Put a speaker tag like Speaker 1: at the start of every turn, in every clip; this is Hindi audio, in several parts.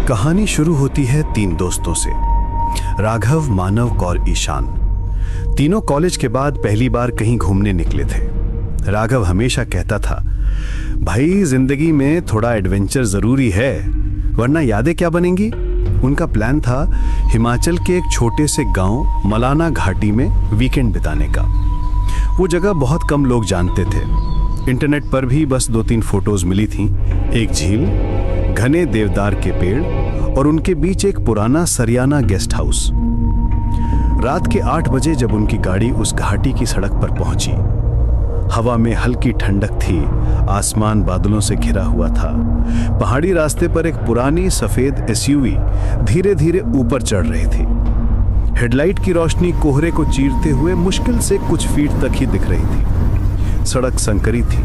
Speaker 1: कहानी शुरू होती है तीन दोस्तों से, राघव, मानव और ईशान। तीनों कॉलेज के बाद पहली बार कहीं घूमने निकले थे। राघव हमेशा कहता था, भाई जिंदगी में थोड़ा एडवेंचर जरूरी है, वरना यादें क्या बनेंगी। उनका प्लान था हिमाचल के एक छोटे से गांव मलाना घाटी में वीकेंड बिताने का। वो जगह बहुत कम लोग जानते थे। इंटरनेट पर भी बस 2-3 फोटोज मिली थीं। एक झील, घने देवदार के पेड़ और उनके बीच एक पुराना सरियाना गेस्ट हाउस। रात के 8 बजे जब उनकी गाड़ी उस घाटी की सड़क पर पहुंची, हवा में हल्की ठंडक थी, आसमान बादलों से घिरा हुआ था। पहाड़ी रास्ते पर एक पुरानी सफेद एसयूवी धीरे धीरे ऊपर चढ़ रही थी। हेडलाइट की रोशनी कोहरे को चीरते हुए मुश्किल से कुछ फीट तक ही दिख रही थी। सड़क संकरी थी,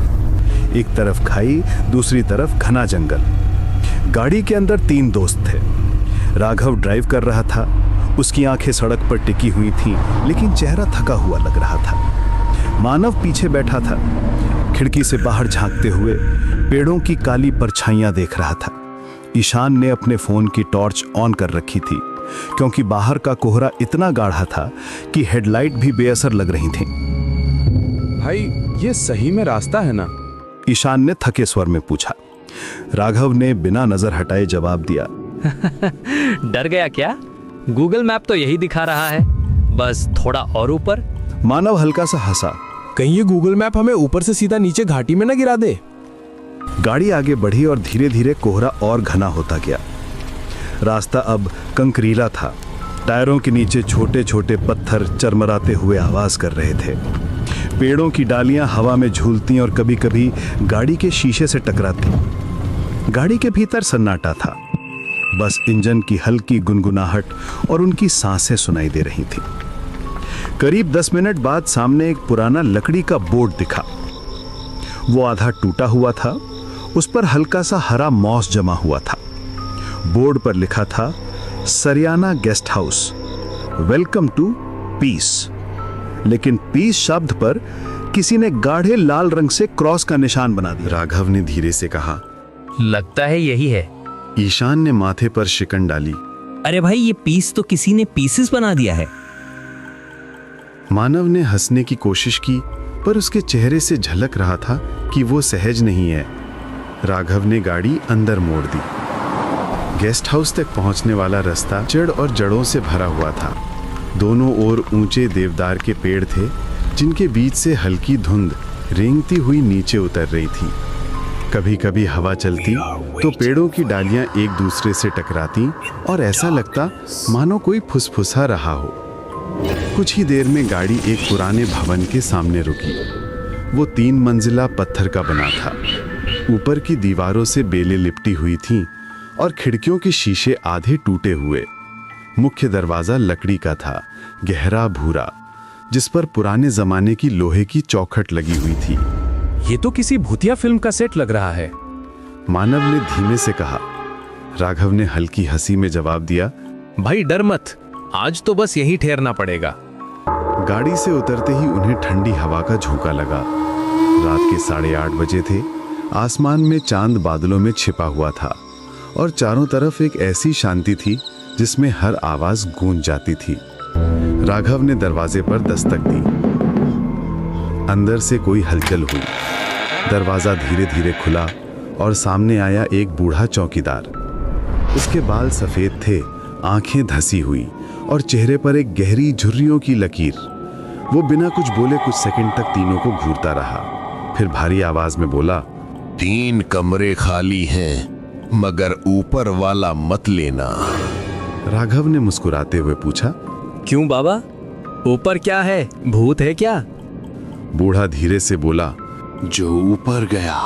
Speaker 1: एक तरफ खाई, दूसरी तरफ घना जंगल। गाड़ी के अंदर 3 दोस्त थे। राघव ड्राइव कर रहा था, उसकी आंखें सड़क पर टिकी हुई थीं, लेकिन चेहरा थका हुआ लग रहा था। मानव पीछे बैठा था, खिड़की से बाहर झांकते हुए पेड़ों की काली परछाइयां देख रहा था। ईशान ने अपने फोन की टॉर्च ऑन कर रखी थी, क्योंकि बाहर का कोहरा इतना गाढ़ा था कि हेडलाइट भी बेअसर लग रही थीं।
Speaker 2: भाई, ये सही में रास्ता है ना?
Speaker 1: ईशान ने थके स्वर में पूछा। राघव ने बिना नजर हटाए जवाब दिया,
Speaker 3: डर गया क्या? गूगल मैप तो यही दिखा रहा है, बस थोड़ा और ऊपर।
Speaker 1: मानव हल्का सा हंसा।
Speaker 2: कहीं ये गूगल मैप हमें ऊपर से सीधा नीचे घाटी में न गिरा दे।
Speaker 1: गाड़ी आगे बढ़ी और धीरे धीरे कोहरा और घना होता गया। रास्ता अब कंकरीला था। टायरों के नीचे छोटे छोटे पत्थर चरमराते हुए आवाज कर रहे थे। पेड़ों की डालियां हवा में झूलती और कभी कभी गाड़ी के शीशे से टकराती। गाड़ी के भीतर सन्नाटा था, बस इंजन की हल्की गुनगुनाहट और उनकी सांसें सुनाई दे रही थी। करीब 10 मिनट बाद सामने एक पुराना लकड़ी का बोर्ड दिखा। वो आधा टूटा हुआ था, उस पर हल्का सा हरा मॉस जमा हुआ था। बोर्ड पर लिखा था, Sariyana guest house, welcome to peace. लेकिन पीस शब्द पर किसी ने गाढ़े लाल रंग से क्रॉस का निशान बना दिया। राघव ने धीरे से कहा,
Speaker 3: लगता है यही है।
Speaker 1: ईशान ने माथे पर शिकन डाली।
Speaker 3: अरे भाई, ये पीस तो किसी ने पीसेस बना दिया है।
Speaker 1: मानव ने हंसने की कोशिश की, पर उसके चेहरे से झलक रहा था कि वो सहज नहीं है। राघव ने गाड़ी अंदर मोड़ दी। गेस्ट हाउस तक पहुंचने वाला रास्ता जड़ और जड़ों से भरा हुआ था। दोनों ओर ऊंचे देवदार के पेड़ थे, जिनके बीच से हल्की धुंध रेंगती हुई नीचे उतर रही थी। कभी कभी हवा चलती तो पेड़ों की डालियां एक दूसरे से टकराती और ऐसा लगता मानो कोई फुसफुसा रहा हो। कुछ ही देर में गाड़ी एक पुराने भवन के सामने रुकी। वो 3 मंजिला पत्थर का बना था। ऊपर की दीवारों से बेलें लिपटी हुई थीं और खिड़कियों के शीशे आधे टूटे हुए। मुख्य दरवाजा लकड़ी का था, गहरा भूरा, जिस पर पुराने जमाने की लोहे की चौखट लगी हुई थी।
Speaker 2: ये तो किसी भूतिया फिल्म का सेट लग रहा है,
Speaker 1: मानव ने धीमे से कहा। राघव ने हल्की हंसी में जवाब दिया,
Speaker 2: भाई डर मत, आज तो बस यहीं ठहरना पड़ेगा।
Speaker 1: गाड़ी से उतरते ही उन्हें ठंडी हवा का झोंका लगा। रात के 8:30 बजे थे। आसमान में चांद बादलों में छिपा हुआ था और चारों तरफ एक ऐसी शांति थी जिसमें हर आवाज गूंज जाती थी। राघव ने दरवाजे पर दस्तक दी। अंदर से कोई हलचल हुई। दरवाजा धीरे धीरे खुला और सामने आया एक बूढ़ा चौकीदार। उसके बाल सफेद थे, आंखें धसी हुई और चेहरे पर एक गहरी झुर्रियों की लकीर। वो बिना कुछ बोले कुछ सेकंड तक तीनों को घूरता रहा, फिर भारी आवाज में बोला,
Speaker 4: 3 कमरे खाली हैं, मगर ऊपर वाला मत लेना।
Speaker 1: राघव ने मुस्कुराते हुए पूछा,
Speaker 3: क्यों बाबा, ऊपर क्या है? भूत है क्या?
Speaker 1: बूढ़ा धीरे से बोला,
Speaker 4: जो ऊपर गया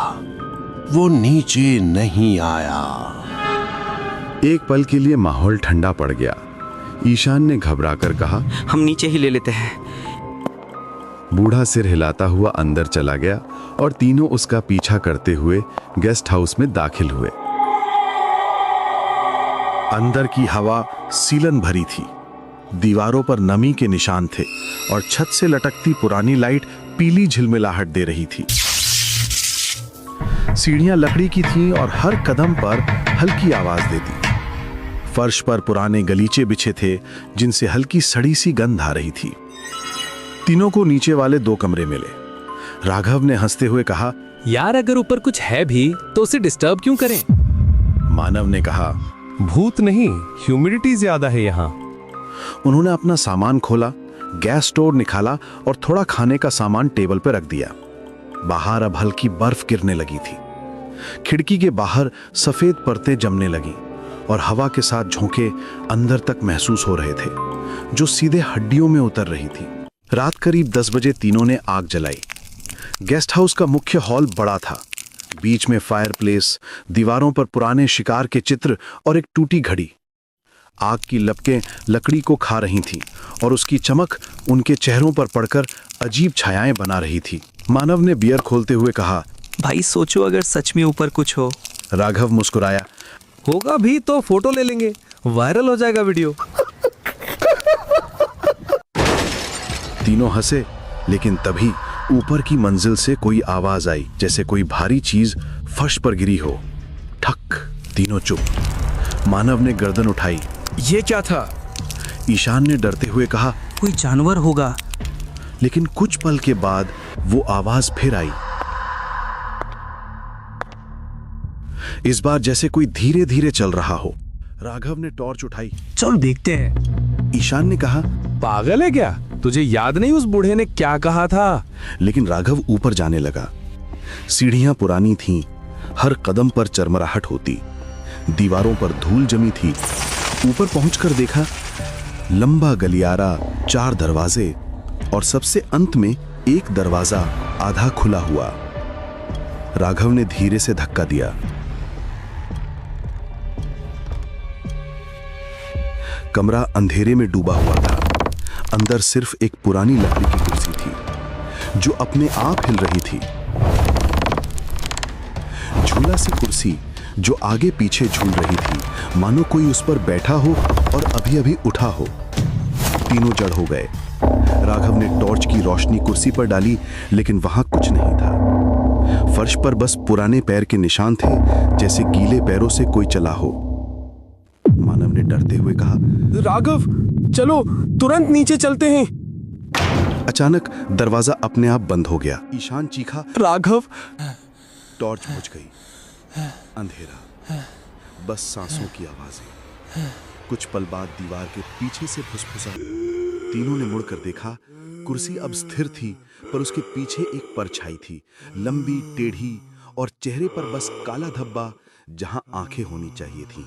Speaker 4: वो नीचे नहीं आया।
Speaker 1: एक पल के लिए माहौल ठंडा पड़ गया। ईशान ने घबराकर कहा,
Speaker 5: हम नीचे ही ले लेते हैं।
Speaker 1: बूढ़ा सिर हिलाता हुआ अंदर चला गया और तीनों उसका पीछा करते हुए गेस्ट हाउस में दाखिल हुए। अंदर की हवा सीलन भरी थी। दीवारों पर नमी के निशान थे और छत से लटकती पुरानी लाइट पीली झिलमिलाहट दे रही थी। सीढ़ियां लकड़ी की थीं और हर कदम पर हल्की आवाज देती। फर्श पर पुराने गलीचे बिछे थे जिनसे हल्की सड़ी सी गंध आ रही थी। तीनों को नीचे वाले 2 कमरे मिले। राघव ने हंसते हुए कहा,
Speaker 2: यार अगर ऊपर कुछ है भी तो उसे डिस्टर्ब क्यों करें?
Speaker 1: मानव ने कहा।
Speaker 5: भूत नहीं, ह्यूमिडिटी ज्यादा है यहाँ।
Speaker 1: उन्होंने अपना सामान खोला, गैस स्टोव निकाला और थोड़ा खाने का सामान टेबल पर रख दिया। बाहर अब हल्की बर्फ गिरने लगी थी। खिड़की के बाहर सफेद परतें जमने लगी और हवा के साथ झोंके अंदर तक महसूस हो रहे थे, जो सीधे हड्डियों में उतर रही थी। रात करीब 10 बजे तीनों ने आग जलाई। गेस्ट हाउस का मुख्य हॉल बड़ा था। बीच में फायरप्लेस, दीवारों पर पुराने शिकार के चित्र और एक टूटी घड़ी। आग की लपटें लकड़ी को खा रही थीं और उसकी चमक उनके चेहरों पर पड़कर अजीब छायाएं बना रही थी। मानव ने बियर खोलते हुए कहा,
Speaker 6: भाई सोचो अगर सच में ऊपर कुछ हो।
Speaker 1: राघव मुस्कुराया।
Speaker 2: होगा भी तो फोटो ले लेंगे, वायरल हो जाएगा वीडियो।
Speaker 1: तीनों हंसे, लेकिन तभी ऊपर की मंजिल से कोई आवाज आई, जैसे कोई भारी चीज फर्श पर गिरी हो। ठक। तीनों चुप। मानव ने गर्दन उठाई।
Speaker 5: ये क्या था?
Speaker 1: ईशान ने डरते हुए कहा,
Speaker 6: कोई जानवर होगा।
Speaker 1: लेकिन कुछ पल के बाद वो आवाज फिर आई। इस बार जैसे कोई धीरे धीरे चल रहा हो। राघव ने टॉर्च उठाई।
Speaker 6: चल देखते हैं।
Speaker 1: ईशान ने कहा,
Speaker 5: पागल है क्या? तुझे याद नहीं उस बूढ़े ने क्या कहा था?
Speaker 1: लेकिन राघव ऊपर जाने लगा। सीढ़ियां पुरानी थीं, हर कदम पर चरमराहट होती, दीवारों पर धूल जमी थी। ऊपर पहुंचकर देखा, लंबा गलियारा, 4 दरवाजे और सबसे अंत में एक दरवाजा आधा खुला हुआ। राघव ने धीरे से धक्का दिया। कमरा अंधेरे में डूबा हुआ था। अंदर सिर्फ एक पुरानी लकड़ी की कुर्सी थी जो अपने आप हिल रही थी। झूला सी कुर्सी जो आगे पीछे झूल रही थी, मानो कोई उस पर बैठा हो और अभी अभी उठा हो। तीनों जड़ हो गए। राघव ने टॉर्च की रोशनी कुर्सी पर डाली, लेकिन वहां कुछ नहीं था। फर्श पर बस पुराने पैर के निशान थे, जैसे गीले पैरों से कोई चला हो। मानव ने डरते हुए कहा,
Speaker 5: राघव चलो तुरंत नीचे चलते हैं।
Speaker 1: अचानक दरवाजा अपने आप बंद हो गया। ईशान चीखा,
Speaker 5: राघव।
Speaker 1: टॉर्च बुझ गई। अंधेरा, बस सांसों की आवाजें। कुछ पल बाद दीवार के पीछे से फुसफुसा। तीनों ने मुड़कर देखा। कुर्सी अब स्थिर थी, पर उसके पीछे एक परछाई थी, लंबी, टेढ़ी और चेहरे पर बस काला धब्बा जहां आंखें होनी चाहिए थीं।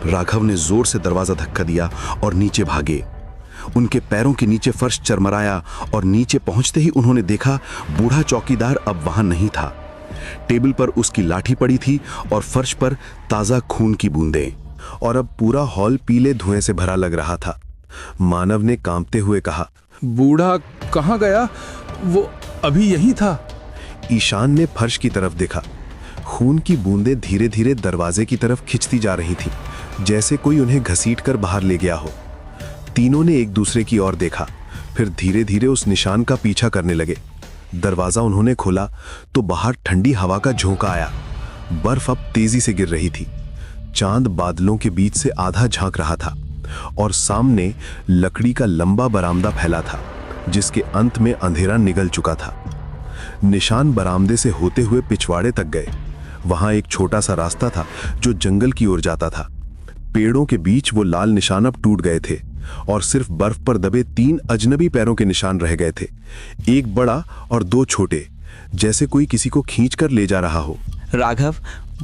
Speaker 1: राघव ने जोर से दरवाजा धक्का दिया और नीचे भागे। उनके पैरों के नीचे फर्श चरमराया और नीचे पहुंचते ही उन्होंने देखा, बूढ़ा चौकीदार अब वहां नहीं था। टेबल पर उसकी लाठी पड़ी थी और फर्श पर ताजा खून की बूंदें, और अब पूरा हॉल पीले धुएं से भरा लग रहा था। मानव ने कांपते हुए कहा,
Speaker 5: बूढ़ा कहाँ गया? वो अभी यही था।
Speaker 1: ईशान ने फर्श की तरफ देखा। खून की बूंदें धीरे धीरे दरवाजे की तरफ खिंचती जा रही थी, जैसे कोई उन्हें घसीटकर बाहर ले गया हो। तीनों ने एक दूसरे की ओर देखा, फिर धीरे धीरे उस निशान का पीछा करने लगे। दरवाजा उन्होंने खोला तो बाहर ठंडी हवा का झोंका आया। बर्फ अब तेजी से गिर रही थी। चांद बादलों के बीच से आधा झांक रहा था और सामने लकड़ी का लंबा बरामदा फैला था, जिसके अंत में अंधेरा निगल चुका था। निशान बरामदे से होते हुए पिछवाड़े तक गए। वहां एक छोटा सा रास्ता था जो जंगल की ओर जाता था। पेड़ों के बीच वो लाल निशान अब टूट गए थे और सिर्फ बर्फ पर दबे 3 अजनबी पैरों के निशान रह गए थे, एक बड़ा और 2 छोटे, जैसे कोई किसी को खींचकर ले जा रहा हो।
Speaker 6: राघव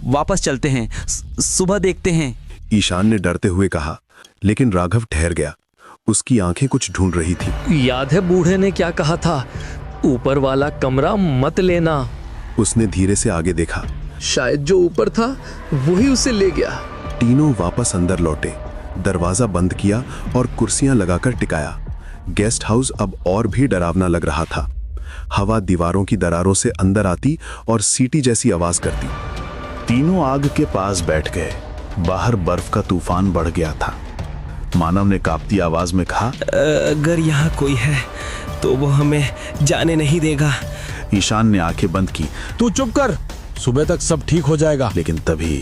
Speaker 6: वापस चलते हैं, सुबह देखते हैं।
Speaker 1: ईशान ने डरते हुए कहा, लेकिन राघव ठहर गया। उसकी आंखें कुछ ढूंढ रही थी।
Speaker 3: याद है बूढ़े ने क्या कहा था? ऊपर वाला कमरा मत लेना।
Speaker 1: उसने धीरे से आगे देखा।
Speaker 2: शायद जो ऊपर था वही उसे ले गया।
Speaker 1: तीनों वापस अंदर लौटे, दरवाजा बंद किया और कुर्सियां लगाकर टिकाया। गेस्ट हाउस अब और भी डरावना लग रहा था। हवा दीवारों की दरारों से अंदर आती और सीटी जैसी आवाज करती। तीनों आग के पास बैठ गए। बाहर बर्फ का तूफान बढ़ गया था। मानव ने कांपती आवाज में कहा,
Speaker 6: अगर यहाँ कोई है तो वो हमें जाने नहीं देगा।
Speaker 1: ईशान ने आंखें बंद की।
Speaker 5: तू चुप कर, सुबह तक सब ठीक हो जाएगा।
Speaker 1: लेकिन तभी